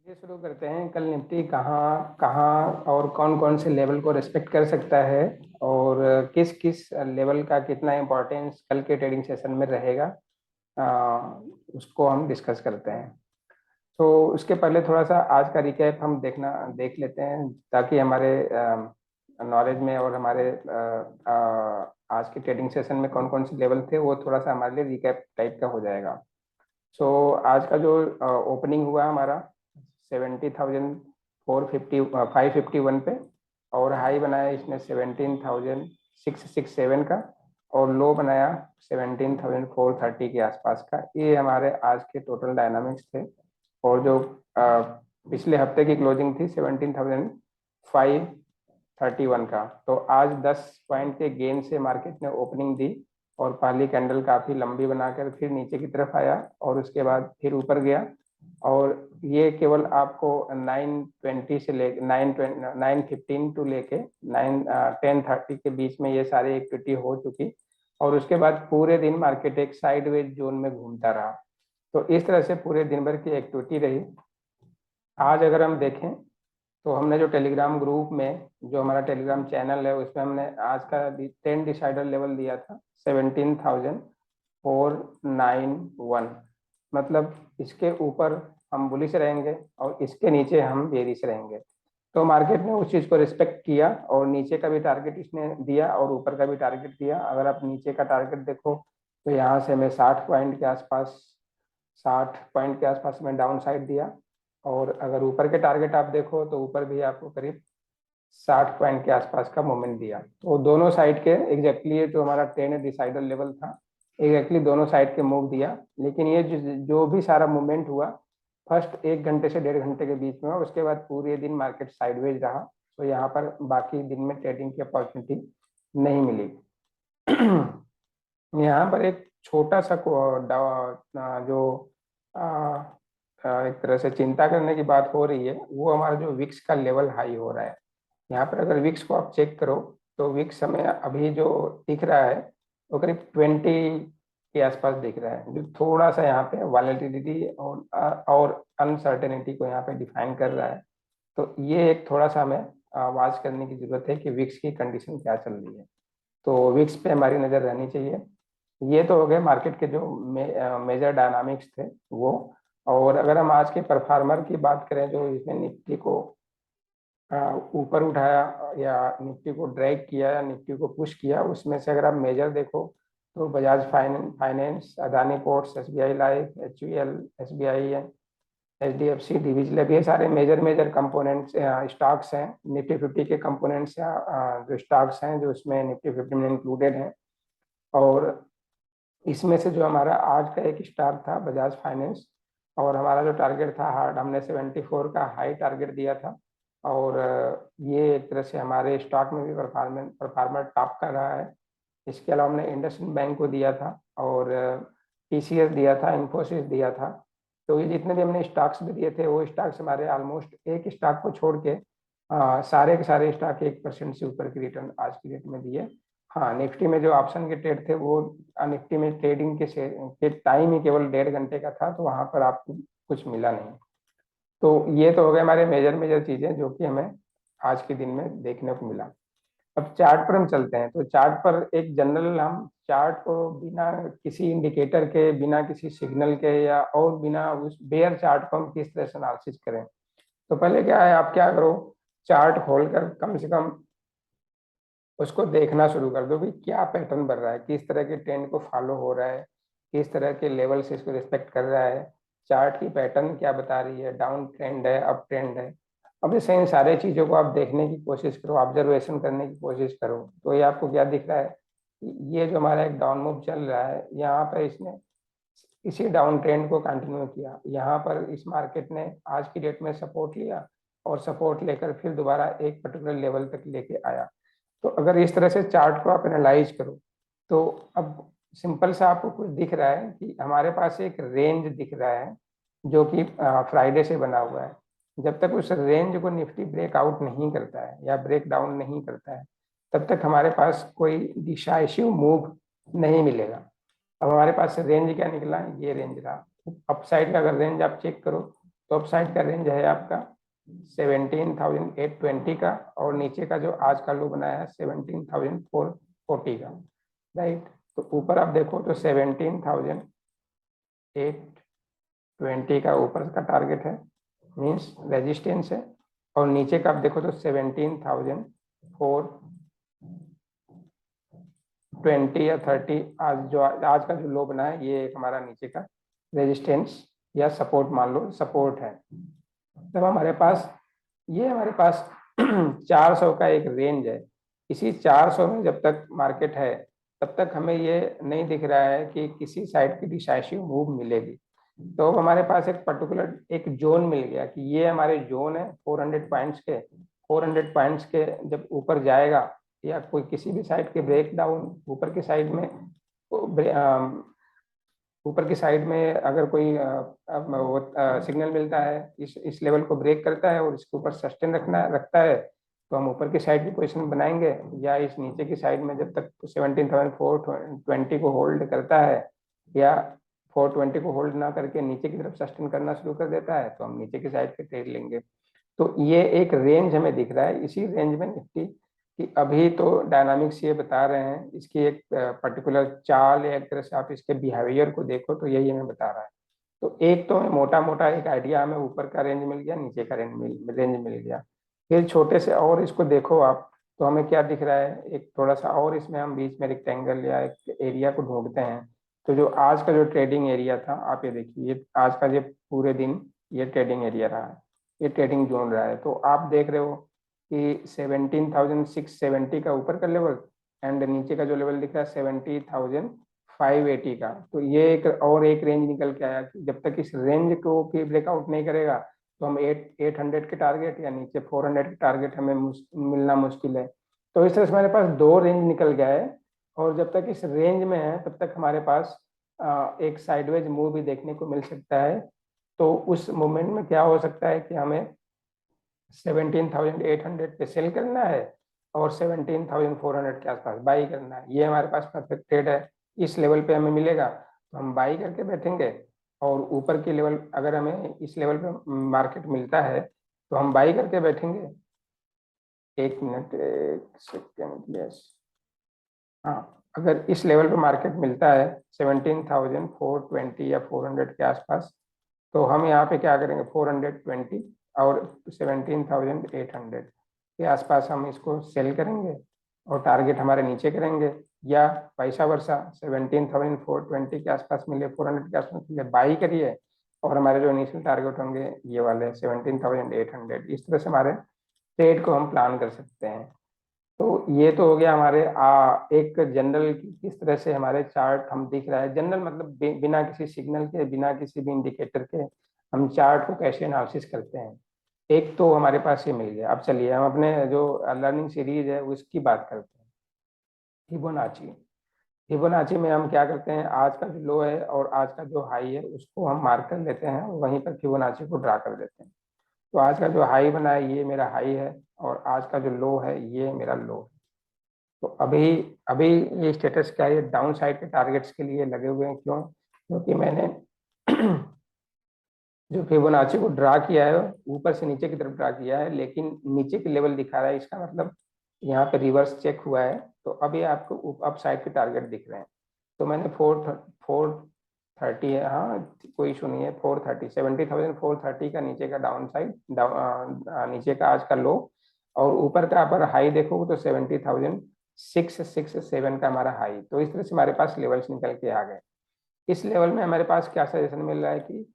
ये शुरू करते हैं। कल निफ्टी कहाँ कहाँ और कौन कौन से लेवल को रिस्पेक्ट कर सकता है और किस किस लेवल का कितना इम्पोर्टेंस कल के ट्रेडिंग सेशन में रहेगा, उसको हम डिस्कस करते हैं। तो उसके पहले थोड़ा सा आज का रिकैप हम देख लेते हैं, ताकि हमारे नॉलेज में और हमारे आज के ट्रेडिंग सेशन में कौन कौन से लेवल थे वो थोड़ा सा हमारे लिए रिकैप टाइप का हो जाएगा। सो आज का जो ओपनिंग हुआ हमारा 70,450 551 पे, और हाई बनाया इसने 17,667 का, और लो बनाया 17,430 के आसपास का। ये हमारे आज के टोटल डायनामिक्स थे। और जो पिछले हफ्ते की क्लोजिंग थी 17,531 का। तो आज 10 पॉइंट के गेन से मार्केट ने ओपनिंग दी, और पहली कैंडल काफी लंबी बनाकर फिर नीचे की तरफ आया और उसके बाद फिर ऊपर गया। और ये केवल आपको 9:20 से ले 9:15 टू लेके 10:30 के बीच में ये सारी एक्टिविटी हो चुकी, और उसके बाद पूरे दिन मार्केट एक साइडवेज जोन में घूमता रहा। तो इस तरह से पूरे दिन भर की एक्टिविटी रही। आज अगर हम देखें तो हमने जो टेलीग्राम ग्रुप में, जो हमारा टेलीग्राम चैनल है, उसमें हमने आज का 10 डिसाइडर लेवल दिया था 17,491। मतलब इसके ऊपर हम बुलिश रहेंगे और इसके नीचे हम बेरिश रहेंगे। तो मार्केट ने उस चीज को रिस्पेक्ट किया और नीचे का भी टारगेट इसने दिया और ऊपर का भी टारगेट दिया। अगर आप नीचे का टारगेट देखो तो यहाँ से हमें 60 पॉइंट के आसपास में डाउन साइड दिया। और अगर ऊपर के टारगेट आप देखो तो ऊपर भी आपको करीब 60 पॉइंट के आसपास का मूवमेंट दिया। तो दोनों साइड के एग्जैक्टली जो हमारा 10 डिसाइडर लेवल था, एग्जैक्टली दोनों साइड के मूव दिया। लेकिन ये जो भी सारा मूवमेंट हुआ फर्स्ट 1 घंटे से 1.5 घंटे के बीच में हुआ, उसके बाद पूरे दिन मार्केट साइडवेज रहा। तो यहाँ पर बाकी दिन में ट्रेडिंग की अपॉर्चुनिटी नहीं मिली। यहाँ पर एक छोटा सा जो एक तरह से चिंता करने की बात हो रही है, वो हमारा जो विक्स का लेवल हाई हो रहा है। यहाँ पर अगर विक्स को आप चेक करो तो विक्स हमें अभी जो दिख रहा है वो करीब 20 के आसपास दिख रहा है, जो थोड़ा सा यहाँ पे वॉलेटिलिटी और अनसर्टेनिटी को यहाँ पे डिफाइन कर रहा है। तो ये एक थोड़ा सा हमें वाच करने की जरूरत है कि विक्स की कंडीशन क्या चल रही है। तो विक्स पे हमारी नजर रहनी चाहिए। ये तो हो गए मार्केट के जो मेजर डायनामिक्स थे वो। और अगर हम आज के परफार्मर की बात करें जो इसने निफ्टी को ऊपर उठाया या निफ्टी को ड्रैग किया या निफ्टी को पुश किया, उसमें से अगर आप मेजर देखो तो Bajaj finance, Adani ports, SBI life, HUL, SBI, HDFC, Divi's, ये सारे मेजर मेजर कंपोनेंट्स स्टॉक्स हैं। निफ्टी 50 के कंपोनेंट्स या जो स्टॉक्स हैं जो इसमें निफ्टी 50 में इंक्लूडेड हैं। और इसमें से जो हमारा आज का एक स्टॉक था बजाज फाइनेंस, और हमारा जो टारगेट था हार्ड, हमने 74 का हाई टारगेट दिया था। और ये एक तरह से हमारे स्टॉक में भी परफार्मर टॉप कर रहा है। इसके अलावा हमने इंडसइंड बैंक को दिया था, और टीसीएस दिया था, इन्फोसिस दिया था। तो ये जितने भी हमने स्टॉक्स भी दिए थे वो स्टॉक्स हमारे ऑलमोस्ट, एक स्टॉक को छोड़ के सारे के सारे स्टॉक 1% से ऊपर की रिटर्न आज की डेट में दिए। हाँ, निफ्टी में जो ऑप्शन के ट्रेड थे वो निफ्टी में ट्रेडिंग के टाइम ही केवल 1.5 घंटे का था, तो वहां पर आपको कुछ मिला नहीं। तो ये तो हो गए हमारे मेजर मेजर चीजें जो कि हमें आज के दिन में देखने को मिला। अब चार्ट पर हम चलते हैं। तो चार्ट पर एक जनरल, हम चार्ट को बिना किसी इंडिकेटर के, बिना किसी सिग्नल के, या और बिना उस बेयर चार्ट को हम किस तरह से एनालिसिस करें। तो पहले क्या है, आप क्या करो, चार्ट खोलकर कम से कम उसको देखना शुरू कर दो कि क्या पैटर्न बन रहा है, किस तरह के ट्रेंड को फॉलो हो रहा है, किस तरह के लेवल से इसको रिस्पेक्ट कर रहा है, चार्ट की पैटर्न क्या बता रही है, डाउन ट्रेंड है, अप ट्रेंड है। अब जैसे इन सारे चीजों को आप देखने की कोशिश करो, ऑब्जर्वेशन करने की कोशिश करो, तो ये आपको क्या दिख रहा है, ये जो हमारा एक डाउन मूव चल रहा है, यहाँ पर इसने इसी डाउन ट्रेंड को कंटिन्यू किया। यहाँ पर इस मार्केट ने आज की डेट में सपोर्ट लिया, और सपोर्ट लेकर फिर दोबारा एक पर्टिकुलर लेवल तक लेके आया। तो अगर इस तरह से चार्ट को आप एनालाइज करो तो अब सिंपल सा आपको कुछ दिख रहा है कि हमारे पास एक रेंज दिख रहा है जो कि फ्राइडे से बना हुआ है। जब तक उस रेंज को निफ्टी ब्रेकआउट नहीं करता है या ब्रेक डाउन नहीं करता है, तब तक हमारे पास कोई डिसाइसिव मूव नहीं मिलेगा। अब हमारे पास रेंज क्या निकला, ये रेंज रहा। अपसाइड का अगर रेंज आप चेक करो टॉप साइड का रेंज है आपका 17,820 का, और नीचे का जो आज का लो बनाया है 17,440 का, राइट। तो ऊपर आप देखो तो 17,820 का ऊपर का टारगेट है, मीन्स रेजिस्टेंस है, और नीचे का आप देखो तो 17,420 या 30, आज का जो लो बना है ये एक हमारा नीचे का रेजिस्टेंस या सपोर्ट मान लो, सपोर्ट है। तब हमारे पास हमारे पास 400 का एक रेंज है। इसी 400 में जब तक मार्केट है तब तक हमें ये नहीं दिख रहा है कि किसी साइड की डिसाइसिव मूव मिलेगी। तो अब हमारे पास एक पर्टिकुलर एक जोन मिल गया कि ये हमारे जोन है 400 पॉइंट्स के। 400 पॉइंट्स के जब ऊपर जाएगा या कोई किसी भी साइड के ब्रेक डाउन ऊपर की साइड में, ऊपर की साइड में अगर कोई सिग्नल मिलता है, इस लेवल को ब्रेक करता है और इसके ऊपर सस्टेन रखता है, तो हम ऊपर की साइड की पोजीशन बनाएंगे। या इस नीचे की साइड में जब तक 17,420 को होल्ड करता है या 420 को होल्ड ना करके नीचे की तरफ सस्टेन करना शुरू कर देता है, तो हम नीचे की साइड पे ट्रेड लेंगे। तो ये एक रेंज हमें दिख रहा है। इसी रेंज में निफ्टी कि अभी तो डायनामिक्स ये बता रहे हैं, इसकी एक पर्टिकुलर चाल या एक तरह से आप इसके बिहेवियर को देखो तो यही हमें बता रहा है। तो एक तो मोटा मोटा एक आइडिया हमें ऊपर का रेंज मिल गया, नीचे का रेंज मिल गया। फिर छोटे से और इसको देखो आप, तो हमें क्या दिख रहा है, एक थोड़ा सा और इसमें हम बीच में रेक्टेंगल या एक एरिया को ढूंढते हैं। तो जो आज का जो ट्रेडिंग एरिया था, आप ये देखिए, ये आज का ये पूरे दिन ये ट्रेडिंग एरिया रहा है, ये ट्रेडिंग जोन रहा है। तो आप देख रहे हो कि 17,670 का ऊपर का लेवल एंड नीचे का जो लेवल दिख रहा है 70,580 का। तो ये एक और एक रेंज निकल के आया कि जब तक इस रेंज को भी ब्रेकआउट नहीं करेगा तो हम 800 के टारगेट या नीचे 400 के टारगेट हमें मिलना मुश्किल है। तो इस तरह से हमारे पास दो रेंज निकल गया है, और जब तक इस रेंज में है तब तक हमारे पास एक साइडवेज मूव भी देखने को मिल सकता है। तो उस मोमेंट में क्या हो सकता है कि हमें 17,800 पे सेल करना है और 17,400 के आसपास बाई करना है। ये हमारे पास परफेक्ट ट्रेड है। इस लेवल पे हमें मिलेगा तो हम बाई करके बैठेंगे, और ऊपर के लेवल अगर हमें इस लेवल पे मार्केट मिलता है तो हम बाई करके बैठेंगे। एक मिनट, एक सेकेंड, यस, हाँ, अगर इस लेवल पे मार्केट मिलता है 17,420 या 400 के आसपास, तो हम यहाँ पे क्या करेंगे, 420 और 17,800 के आसपास हम इसको सेल करेंगे और टारगेट हमारे नीचे करेंगे, या पैसा वर्षा 17,420 के आसपास मिले, 400 के आसपास मिले, बाई करिए, और हमारे जो इनिशियल टारगेट होंगे ये वाले 17,800, इस तरह से हमारे ट्रेड को हम प्लान कर सकते हैं। तो ये तो हो गया हमारे एक जनरल किस तरह से हमारे चार्ट हम दिख रहा है। जनरल मतलब बिना किसी सिग्नल के, बिना किसी भी इंडिकेटर के हम चार्ट को कैसे एनालिसिस करते हैं। एक तो हमारे पास ये मिल गया। अब चलिए हम अपने जो लर्निंग सीरीज है उसकी बात करते हैं, फिबोनाची। फिबोनाची में हम क्या करते हैं, आज का जो लो है और आज का जो हाई है उसको हम मार्क कर लेते हैं, वहीं पर फिबोनाची को ड्रा कर देते हैं। तो आज का जो हाई बना है ये मेरा हाई है, और आज का जो लो है ये मेरा लो है। तो अभी अभी ये स्टेटस क्या है, डाउन साइड के टारगेट्स के लिए लगे हुए हैं। क्यों? क्योंकि मैंने जो फिबोनाची को ड्रा किया है ऊपर से नीचे की तरफ ड्रा किया है, लेकिन नीचे की लेवल दिखा रहा है, इसका मतलब यहाँ पे रिवर्स चेक हुआ है। तो अभी आपको अप साइड के टारगेट दिख रहे हैं। तो मैंने 430 है, हाँ कोई इशू नहीं है, 430 70,430 का नीचे का डाउन साइड, नीचे का आज का लो, और ऊपर का अगर हाई देखोगे तो 70,667 का हमारा हाई। तो इस तरह से हमारे पास लेवल्स निकल के आ गए। इस लेवल में हमारे पास क्या सजेशन मिल रहा है कि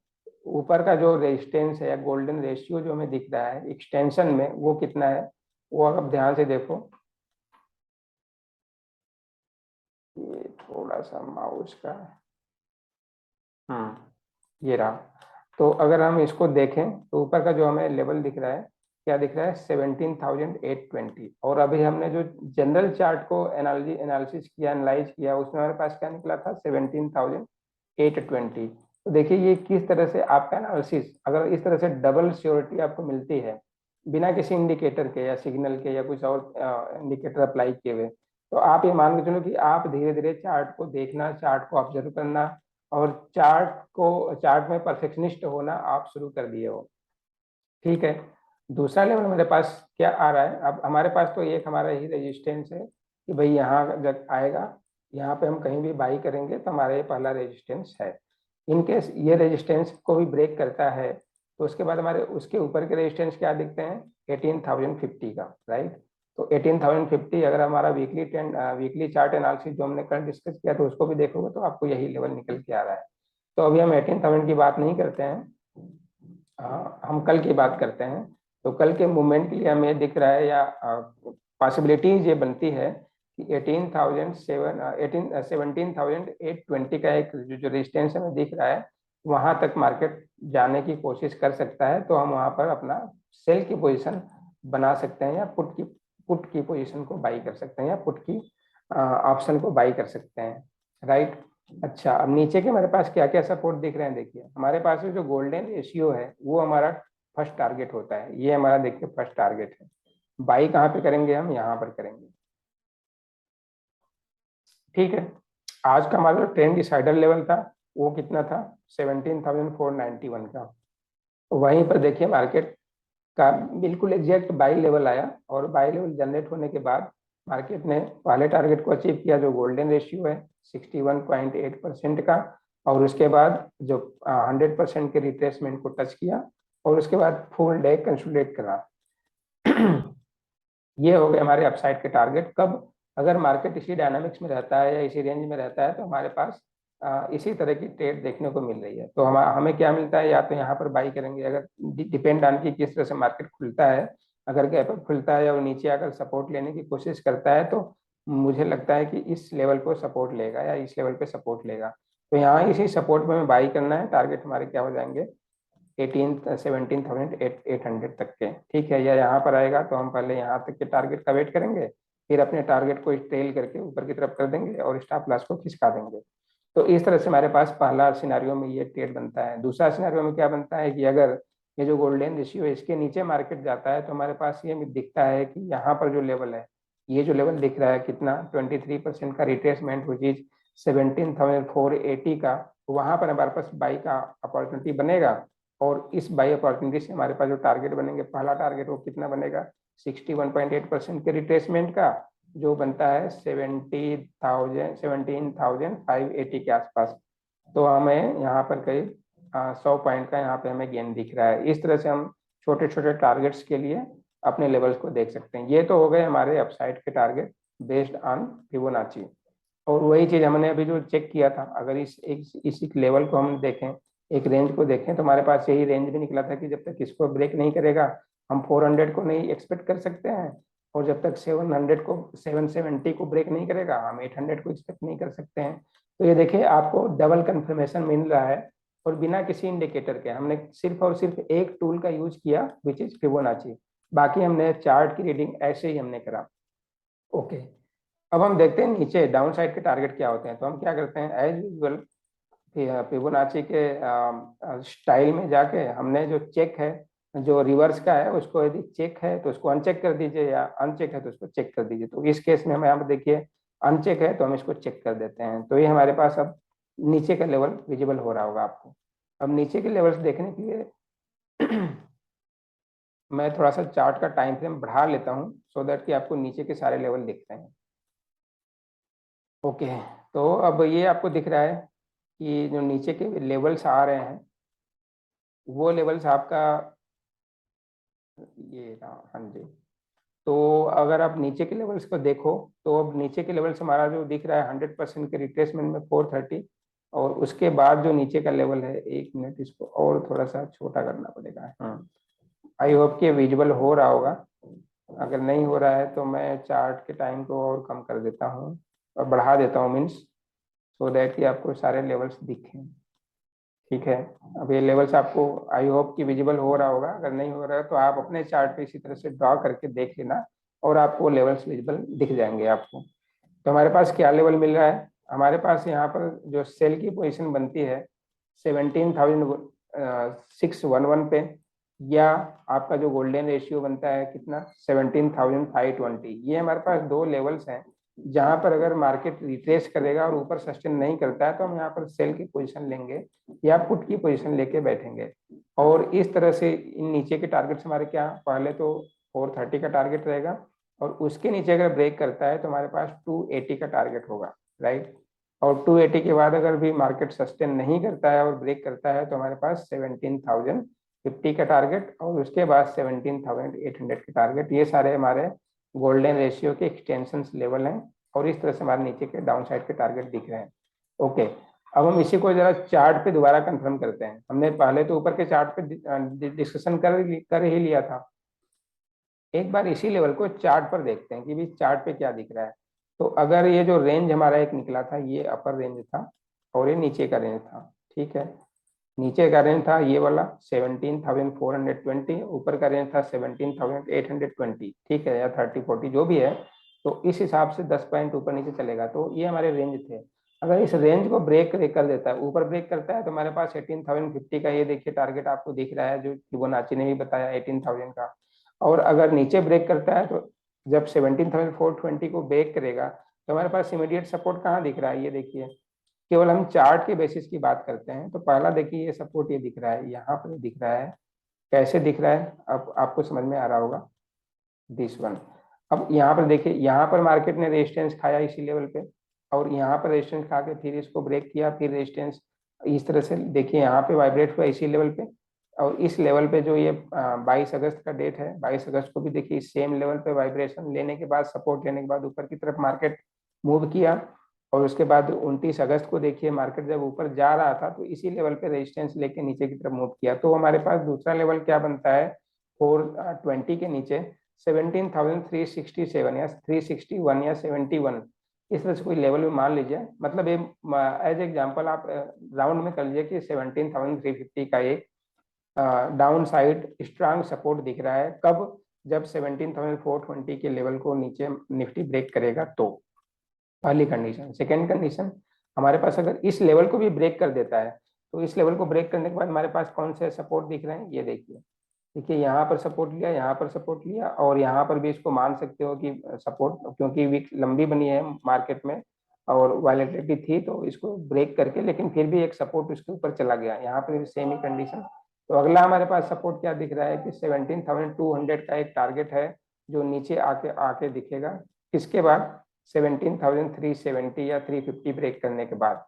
ऊपर का जो रेजिस्टेंस है या गोल्डन रेशियो जो हमें दिख रहा है एक्सटेंशन में, वो कितना है, वो आप ध्यान से देखो। ये थोड़ा सा माउस का, ये रहा। तो अगर हम इसको देखें तो ऊपर का जो हमें लेवल दिख रहा है, क्या दिख रहा है, 17,820। और अभी हमने जो जनरल चार्ट को एनालिसिस किया, एनालाइज किया, उसमें हमारे पास क्या निकला था, 17,820। तो देखिए ये किस तरह से आपका एनालिसिस, अगर इस तरह से डबल श्योरिटी आपको मिलती है बिना किसी इंडिकेटर के या सिग्नल के या कुछ और इंडिकेटर अप्लाई किए हुए, तो आप ये मान के चलो कि आप धीरे धीरे चार्ट को देखना, चार्ट को ऑब्जर्व करना, और चार्ट में परफेक्शनिस्ट होना आप शुरू कर दिए हो। ठीक है, दूसरा लेवल हमारे पास क्या आ रहा है, अब हमारे पास तो एक हमारा ही रेजिस्टेंस है कि भाई यहाँ जब आएगा, यहाँ पे हम कहीं भी बाई करेंगे तो हमारा ये पहला रेजिस्टेंस है। इनकेस ये रेजिस्टेंस को भी ब्रेक करता है तो उसके बाद हमारे उसके ऊपर के रेजिस्टेंस क्या दिखते हैं, 18,050 का, राइट। तो 18,050 अगर हमारा वीकली चार्ट एनालिसिस जो हमने कल डिस्कस किया तो उसको भी देखोगे तो आपको यही लेवल निकल के आ रहा है। तो अभी हम 18,000 की बात नहीं करते हैं, हम कल की बात करते हैं। तो कल के मूवमेंट के लिए हमें दिख रहा है या पॉसिबिलिटीज ये बनती है कि 17,820 का एक जो रेजिस्टेंस हमें दिख रहा है वहां तक मार्केट जाने की कोशिश कर सकता है। तो हम वहां पर अपना सेल की पोजीशन बना सकते हैं या पुट की पोजीशन को बाई कर सकते हैं या पुट की ऑप्शन को बाई कर सकते हैं, राइट। अच्छा, अब नीचे के हमारे पास क्या क्या सपोर्ट दिख रहे हैं, देखिए हमारे पास जो गोल्डन रेशियो है वो हमारा फर्स्ट टारगेट होता है, ये हमारा देखिए फर्स्ट टारगेट है। बाई कहाँ पे करेंगे, हम यहाँ पर करेंगे। ठीक है, आज का हमारा जो ट्रेंड डिसाइडर लेवल था वो कितना था, 17,491 का। वहीं पर देखिए मार्केट का बिल्कुल एग्जैक्ट बाई लेवल आया और बाई लेवल जनरेट होने के बाद मार्केट ने पहले टारगेट को अचीव किया जो गोल्डन रेशियो है 61.8% का, और उसके बाद जो 100% के रिट्रेसमेंट को टच किया और उसके बाद फुल डे कंसोलिडेट करा। ये हो गए हमारे अपसाइड के टारगेट। कब, अगर मार्केट इसी डायनामिक्स में रहता है या इसी रेंज में रहता है तो हमारे पास इसी तरह की ट्रेड देखने को मिल रही है। तो हमें क्या मिलता है, या तो यहाँ पर बाई करेंगे, अगर डिपेंड ऑन की किस तरह से मार्केट खुलता है, अगर गैप अप खुलता है और नीचे आकर सपोर्ट लेने की कोशिश करता है तो मुझे लगता है कि इस लेवल को सपोर्ट लेगा या इस लेवल पे सपोर्ट लेगा। तो यहाँ इसी सपोर्ट में हमें बाई करना है। टारगेट हमारे क्या हो जाएंगे, 17,800 तक के। ठीक है, या यहाँ पर आएगा तो हम पहले यहाँ तक के टारगेट का वेट करेंगे, फिर अपने टारगेट को टेल करके ऊपर की तरफ कर देंगे और स्टॉप लॉस को खिसका देंगे। तो इस तरह से हमारे पास पहला सिनेरियो में ये ट्रेड बनता है। दूसरा सिनेरियो में क्या बनता है कि अगर ये जो गोल्डन रेशियो है इसके नीचे मार्केट जाता है तो हमारे पास ये दिखता है कि यहाँ पर जो लेवल है, ये जो लेवल दिख रहा है कितना, 23% का रिट्रेसमेंट विच इज 17,480 का, वहां पर हमारे पास बाई का अपॉर्चुनिटी बनेगा। और इस बाई अपॉर्चुनिटी से हमारे पास जो टारगेट बनेंगे, पहला टारगेट वो कितना बनेगा, 61.8% के रिट्रेसमेंट का, जो बनता है 17,580 के आसपास। तो हमें यहाँ पर करीब 100 पॉइंट का यहाँ पे हमें गेन दिख रहा है। इस तरह से हम छोटे छोटे टारगेट्स के लिए अपने लेवल्स को देख सकते हैं। ये तो हो गए हमारे अपसाइड के टारगेट बेस्ड ऑन फिबोनाची। और वही चीज हमने अभी जो चेक किया था, अगर इस लेवल को हम देखें, एक रेंज को देखें, तो हमारे पास यही रेंज भी निकला था कि जब तक इसको ब्रेक नहीं करेगा हम 400 को नहीं एक्सपेक्ट कर सकते हैं, और जब तक 770 को ब्रेक नहीं करेगा हम 800 को एक्सपेक्ट नहीं कर सकते हैं। तो ये देखिए आपको डबल कंफर्मेशन मिल रहा है, और बिना किसी इंडिकेटर के हमने सिर्फ और सिर्फ एक टूल का यूज किया विच इज फिबोनाची। बाकी हमने चार्ट की रीडिंग ऐसे ही हमने करा। ओके, अब हम देखते हैं नीचे डाउन साइड के टारगेट क्या होते हैं। तो हम क्या करते हैं, एज यूजल फिबोनाची के स्टाइल में जाके हमने जो चेक है, जो रिवर्स का है उसको यदि चेक है तो उसको अनचेक कर दीजिए, या अनचेक है तो उसको चेक कर दीजिए। तो इस केस में हम यहाँ पर देखिए अनचेक है तो हम इसको चेक कर देते हैं। तो ये हमारे पास अब नीचे का लेवल विजिबल हो रहा होगा आपको। अब नीचे के लेवल्स देखने के लिए मैं थोड़ा सा चार्ट का टाइम फ्रेम बढ़ा लेता हूँ सो दैट कि आपको नीचे के सारे लेवल दिखते हैं। ओके, तो अब ये आपको दिख रहा है कि जो नीचे के लेवल्स आ रहे हैं वो लेवल्स आपका ये रहा, हाँ जी। तो अगर आप नीचे के लेवल्स को देखो तो अब नीचे के लेवल्स हमारा जो दिख रहा है 100% के रिट्रेसमेंट में 430, और उसके बाद जो नीचे का लेवल है, एक मिनट इसको और थोड़ा सा छोटा करना पड़ेगा। आई होप कि विजुअल हो रहा होगा, अगर नहीं हो रहा है तो मैं चार्ट के टाइम को और कम कर देता हूँ और बढ़ा देता हूँ, मीन्स सो दैट कि आपको सारे लेवल्स दिखें। ठीक है, अब ये लेवल्स आपको आई होप कि विजिबल हो रहा होगा, अगर नहीं हो रहा है तो आप अपने चार्ट पे इसी तरह से ड्रॉ करके देख लेना और आपको लेवल्स विजिबल दिख जाएंगे आपको। तो हमारे पास क्या लेवल मिल रहा है, हमारे पास यहाँ पर जो सेल की पोजीशन बनती है 17,611 पे, या आपका जो गोल्डन रेशियो बनता है कितना 17,520, ये हमारे पास दो लेवल्स हैं जहां पर अगर मार्केट रिट्रेस करेगा और ऊपर सस्टेन नहीं करता है तो हम यहाँ पर सेल की पोजीशन लेंगे या पुट की पोजीशन लेके बैठेंगे। और इस तरह से इन नीचे के टारगेट्स हमारे क्या, पहले तो 430 का टारगेट रहेगा, और उसके नीचे अगर ब्रेक करता है तो हमारे पास 280 का टारगेट होगा, राइट। और 280 के बाद अगर भी मार्केट सस्टेन नहीं करता है और ब्रेक करता है तो हमारे पास 17,050 का टारगेट, और उसके बाद 17,800 का टारगेट। ये सारे हमारे गोल्डन रेशियो के एक्सटेंशन लेवल हैं, और इस तरह से हमारे नीचे के डाउन साइड के टारगेट दिख रहे हैं। ओके, अब हम इसी को जरा चार्ट पे दोबारा कंफर्म करते हैं। हमने पहले तो ऊपर के चार्ट पे डिस्कशन कर ही लिया था, एक बार इसी लेवल को चार्ट पर देखते हैं कि भी चार्ट पे क्या दिख रहा है। तो अगर ये जो रेंज हमारा एक निकला था, ये अपर रेंज था और ये नीचे का रेंज था, ठीक है। नीचे का रेंज था ये वाला 17,420, ऊपर का रेंज था 17,820, ठीक है, या 30-40 जो भी है। तो इस हिसाब से 10 पॉइंट ऊपर नीचे चलेगा, तो ये हमारे रेंज थे। अगर इस रेंज को ब्रेक कर देता है, ऊपर ब्रेक करता है, तो हमारे पास 18,050 का ये देखिए टारगेट आपको दिख रहा है, जो फिबोनाची ने भी बताया 18,000 का। और अगर नीचे ब्रेक करता है तो जब 17,420 को ब्रेक करेगा तो हमारे पास इमीडिएट सपोर्ट कहाँ दिख रहा है, ये देखिए। केवल हम चार्ट के बेसिस की बात करते हैं तो पहला देखिए ये सपोर्ट ये दिख रहा है, यहाँ पर दिख रहा है। कैसे दिख रहा है अब आपको समझ में आ रहा होगा, दिस वन। अब यहाँ पर देखिए, यहाँ पर मार्केट ने रेजिस्टेंस खाया इसी लेवल पे, और यहाँ पर रेजिस्टेंस खा के फिर इसको ब्रेक किया, फिर रेजिस्टेंस इस तरह से देखिए यहाँ पे वाइब्रेट हुआ इसी लेवल पे। और इस लेवल पे जो ये 22 अगस्त का डेट है, 22 अगस्त को भी देखिए सेम लेवल पे वाइब्रेशन लेने के बाद, सपोर्ट लेने के बाद ऊपर की तरफ मार्केट मूव किया। और उसके बाद 29 अगस्त को देखिए मार्केट जब ऊपर जा रहा था तो इसी लेवल पे रेजिस्टेंस लेके नीचे की तरफ मूव किया। तो हमारे पास दूसरा लेवल क्या बनता है, 420 के नीचे 17,367 या 361 या 71, इस तरह से कोई लेवल भी मान लीजिए। मतलब ये एज एग्जांपल आप राउंड में कर लीजिए कि 17,350 का एक डाउन साइड स्ट्रांग सपोर्ट दिख रहा है। कब, जब 17,420 के लेवल को नीचे निफ्टी ब्रेक करेगा तो, पहली कंडीशन। सेकेंड कंडीशन, हमारे पास अगर इस लेवल को भी ब्रेक कर देता है तो इस लेवल को ब्रेक करने के बाद हमारे पास कौन से सपोर्ट दिख रहे हैं, ये देखिए। देखिए यहाँ पर सपोर्ट लिया, यहाँ पर सपोर्ट लिया, और यहाँ पर भी इसको मान सकते हो कि सपोर्ट, क्योंकि वीक लंबी बनी है मार्केट में और वॉलेटिलिटी थी, तो इसको ब्रेक करके लेकिन फिर भी एक सपोर्ट उसके ऊपर चला गया। यहाँ पर सेम ही कंडीशन। तो अगला हमारे पास सपोर्ट क्या दिख रहा है कि 17,200 का एक टारगेट है जो नीचे आके आके दिखेगा, किसके बाद, 17,370 या 350 ब्रेक करने के बाद।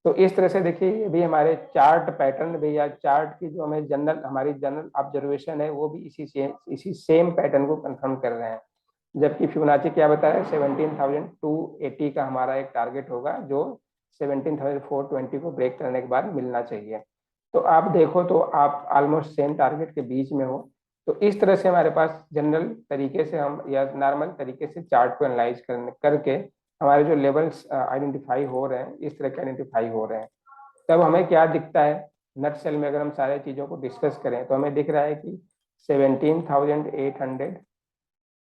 तो इस तरह से देखिए ये भी हमारे चार्ट पैटर्न भी, या चार्ट की जो हमें जनरल हमारी जनरल ऑब्जर्वेशन है वो भी इसी सेम पैटर्न को कंफर्म कर रहे हैं। जबकि फिबोनाची क्या बताया, 17,280 का हमारा एक टारगेट होगा जो 17,420 को ब्रेक करने के बाद मिलना चाहिए। तो आप देखो तो आप ऑलमोस्ट सेम टारगेट के बीच में हो। तो इस तरह से हमारे पास जनरल तरीके से हम या नॉर्मल तरीके से चार्ट को एनालाइज करके हमारे जो लेवल्स आइडेंटिफाई हो रहे हैं, इस तरह के आइडेंटिफाई हो रहे हैं। तब हमें क्या दिखता है, नट सेल में अगर हम सारे चीज़ों को डिस्कस करें तो हमें दिख रहा है कि 17,800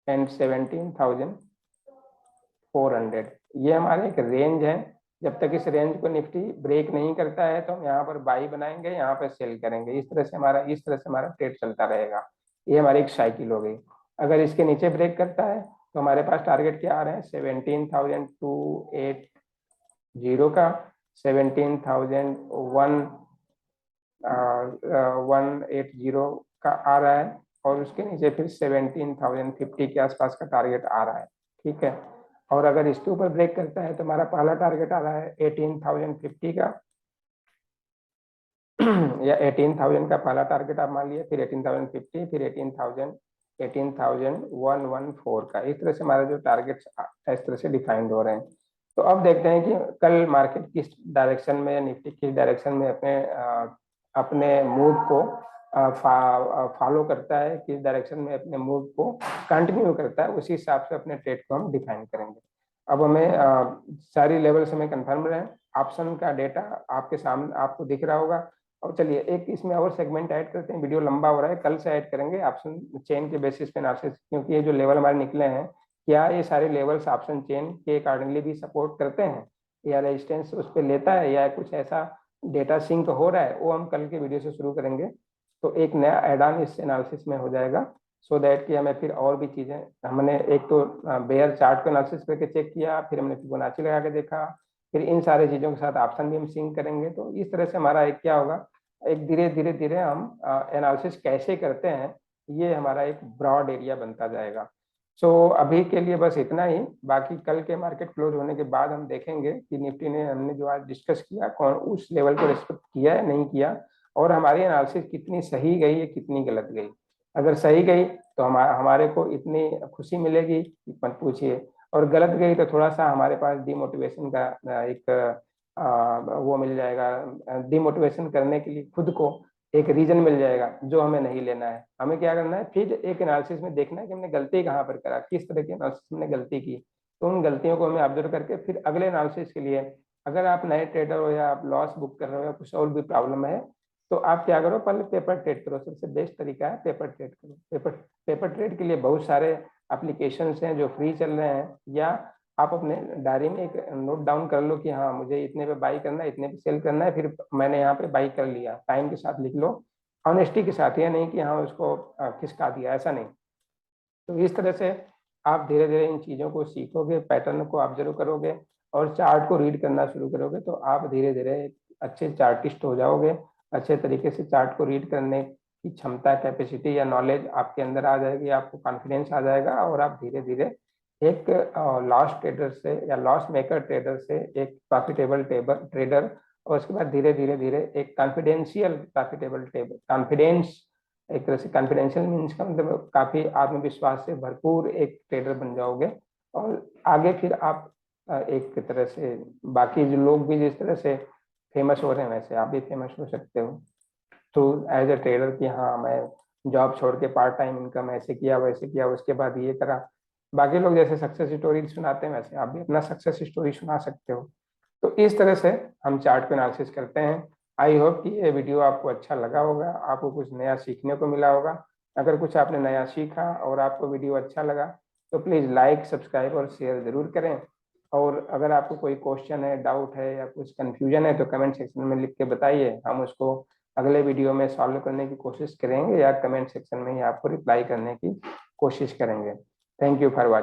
एंड 17,400 ये हमारे एक रेंज है। जब तक इस रेंज को निफ्टी ब्रेक नहीं करता है तो हम यहाँ पर बाई बनाएंगे, यहाँ पर सेल करेंगे। इस तरह से हमारा ट्रेड चलता रहेगा। ये हमारी एक साइकिल हो गई। अगर इसके नीचे ब्रेक करता है तो हमारे पास टारगेट क्या आ रहे हैं, 17,280 का, 17,180 का आ रहा है, और उसके नीचे फिर 17,050 के आसपास का टारगेट आ रहा है, ठीक है। और अगर इसके ऊपर ब्रेक करता है तो हमारा पहला टारगेट आ रहा है 18,050 का या 18,000 का पहला टारगेट आप मान लिए, फिर 18,050, फिर 18,114 का। इस तरह से हमारे जो टारगेट्स इस तरह से डिफाइंड हो रहे हैं। तो अब देखते हैं कि कल मार्केट किस डायरेक्शन में या निफ्टी किस डायरेक्शन में अपने मूव को फॉलो करता है, किस डायरेक्शन में अपने मूव को कंटिन्यू करता है, उसी हिसाब से अपने ट्रेड को हम डिफाइन करेंगे। अब हमें सारी लेवल्स हमें कंफर्म रहे। ऑप्शन का डेटा आपके सामने आपको दिख रहा होगा। और चलिए एक इसमें और सेगमेंट ऐड करते हैं, वीडियो लंबा हो रहा है, कल से ऐड करेंगे ऑप्शन चेन के बेसिस पे एनालिसिस, क्योंकि ये जो लेवल हमारे निकले हैं, क्या ये सारे लेवल्स ऑप्शन चेन के अकॉर्डिंगली भी सपोर्ट करते हैं या रेजिस्टेंस उस पर लेता है, या कुछ ऐसा डेटा सिंक हो रहा है, वो हम कल के वीडियो से शुरू करेंगे। तो एक नया एड ऑन इस एनालिसिस में हो जाएगा। सो दैट कि हमें फिर और भी चीज़ें, हमने एक तो बेयर चार्ट को एनालिसिस करके चेक किया, फिर हमने फिबोनाची लगा के देखा, फिर इन सारे चीज़ों के साथ ऑप्शन भी हम सिंक करेंगे। तो इस तरह से हमारा एक क्या होगा, एक धीरे धीरे धीरे हम एनालिसिस कैसे करते हैं, ये हमारा एक ब्रॉड एरिया बनता जाएगा। सो अभी के लिए बस इतना ही। बाकी कल के मार्केट क्लोज होने के बाद हम देखेंगे कि निफ्टी ने, हमने जो आज डिस्कस किया, कौन उस लेवल को रिस्पेक्ट किया है नहीं किया, और हमारी एनालिसिस कितनी सही गई है कितनी गलत गई। अगर सही गई तो हमारे को इतनी खुशी मिलेगी कि मत पूछिए, और गलत गई तो थोड़ा सा हमारे पास डिमोटिवेशन का एक वो मिल जाएगा, डिमोटिवेशन करने के लिए खुद को एक रीजन मिल जाएगा, जो हमें नहीं लेना है। हमें क्या करना है, फिर एक एनालिसिस में देखना है कि हमने गलती कहाँ पर करा, किस तरह की एनालिसिस हमने गलती की। तो उन गलतियों को हमें ऑब्जर्व करके फिर अगले एनालिसिस के लिए, अगर आप नए ट्रेडर हो या आप लॉस बुक कर रहे हो या कुछ और भी प्रॉब्लम है, तो आप क्या करो, पहले पेपर ट्रेड करो। सबसे बेस्ट तरीका है पेपर ट्रेड करो। पेपर ट्रेड के लिए बहुत सारे एप्लीकेशन हैं जो फ्री चल रहे हैं, या आप अपने डायरी में एक नोट डाउन कर लो कि हाँ मुझे इतने पे बाई करना है, इतने पे सेल करना है, फिर मैंने यहाँ पे बाई कर लिया, टाइम के साथ लिख लो, ऑनेस्टी के साथ। या नहीं कि हाँ उसको खिसका दिया, ऐसा नहीं। तो इस तरह से आप धीरे धीरे इन चीज़ों को सीखोगे, पैटर्न को ऑब्जर्व करोगे और चार्ट को रीड करना शुरू करोगे, तो आप धीरे धीरे एक अच्छे चार्टिस्ट हो जाओगे। अच्छे तरीके से चार्ट को रीड करने की क्षमता, कैपेसिटी या नॉलेज आपके अंदर आ जाएगी, आपको कॉन्फिडेंस आ जाएगा, और आप धीरे धीरे एक लॉस ट्रेडर से या लॉस मेकर ट्रेडर से एक प्रॉफिटेबल ट्रेडर, और उसके बाद धीरे धीरे धीरे एक कॉन्फिडेंशियल प्रॉफिटेबल ट्रेडर। कॉन्फिडेंस एक तरह से, कॉन्फिडेंशियल मीन्स का मतलब काफी आत्मविश्वास से भरपूर एक ट्रेडर बन जाओगे। और आगे फिर आप एक तरह से बाकी जो लोग भी जिस तरह से फेमस हो रहे हैं, वैसे आप भी फेमस हो सकते हो। तो एज ए ट्रेडर कि हाँ मैं जॉब छोड़ के पार्ट टाइम इनकम ऐसे किया वैसे किया, उसके बाद ये करा। बाकी लोग जैसे सक्सेस स्टोरी सुनाते हैं, वैसे आप भी अपना सक्सेस स्टोरी सुना सकते हो। तो इस तरह से हम चार्ट को एनालिसिस करते हैं। आई होप कि ये वीडियो आपको अच्छा लगा होगा, आपको कुछ नया सीखने को मिला होगा। अगर कुछ आपने नया सीखा और आपको वीडियो अच्छा लगा, तो प्लीज़ लाइक, सब्सक्राइब और शेयर ज़रूर करें। और अगर आपको कोई क्वेश्चन है, डाउट है या कुछ कन्फ्यूजन है, तो कमेंट सेक्शन में लिख के बताइए, हम उसको अगले वीडियो में सॉल्व करने की कोशिश करेंगे, या कमेंट सेक्शन में ही आपको रिप्लाई करने की कोशिश करेंगे। Thank you for watching.